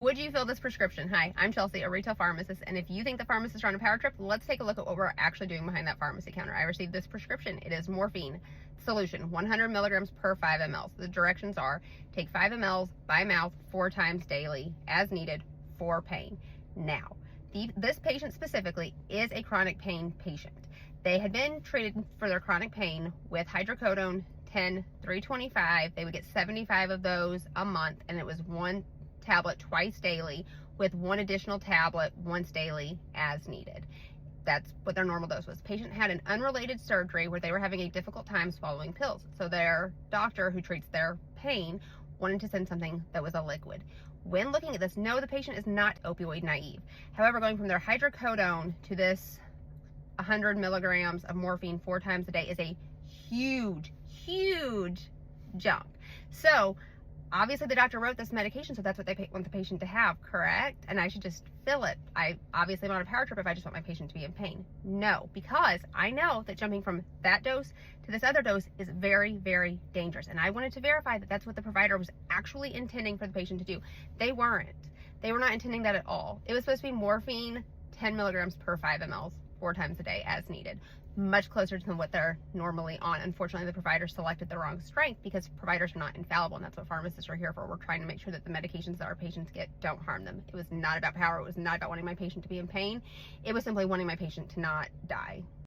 Would you fill this prescription? Hi, I'm Chelsea, a retail pharmacist, and if you think the pharmacists are on a power trip, let's take a look at what we're actually doing behind that pharmacy counter. I received this prescription. It is morphine solution, 100 milligrams per 5 mLs. The directions are take 5 mLs by mouth 4 times daily as needed for pain. Now, this patient specifically is a chronic pain patient. They had been treated for their chronic pain with hydrocodone 10, 325. They would get 75 of those a month, and it was one tablet twice daily with one additional tablet once daily as needed. That's what their normal dose was. The patient had an unrelated surgery where they were having a difficult time swallowing pills. So their doctor, who treats their pain, wanted to send something that was a liquid. When looking at this, no, the patient is not opioid naive. However, going from their hydrocodone to this 100 milligrams of morphine 4 times a day is a huge, huge jump. So obviously the doctor wrote this medication, so that's what they want the patient to have, correct? And I should just fill it. I obviously am on a power trip if I just want my patient to be in pain. No, because I know that jumping from that dose to this other dose is very, very dangerous. And I wanted to verify that that's what the provider was actually intending for the patient to do. They weren't. They were not intending that at all. It was supposed to be morphine, 10 milligrams per 5 mLs, 4 times a day as needed. Much closer to what they're normally on. Unfortunately, the provider selected the wrong strength because providers are not infallible, and that's what pharmacists are here for. We're trying to make sure that the medications that our patients get don't harm them. It was not about power. It was not about wanting my patient to be in pain. It was simply wanting my patient to not die.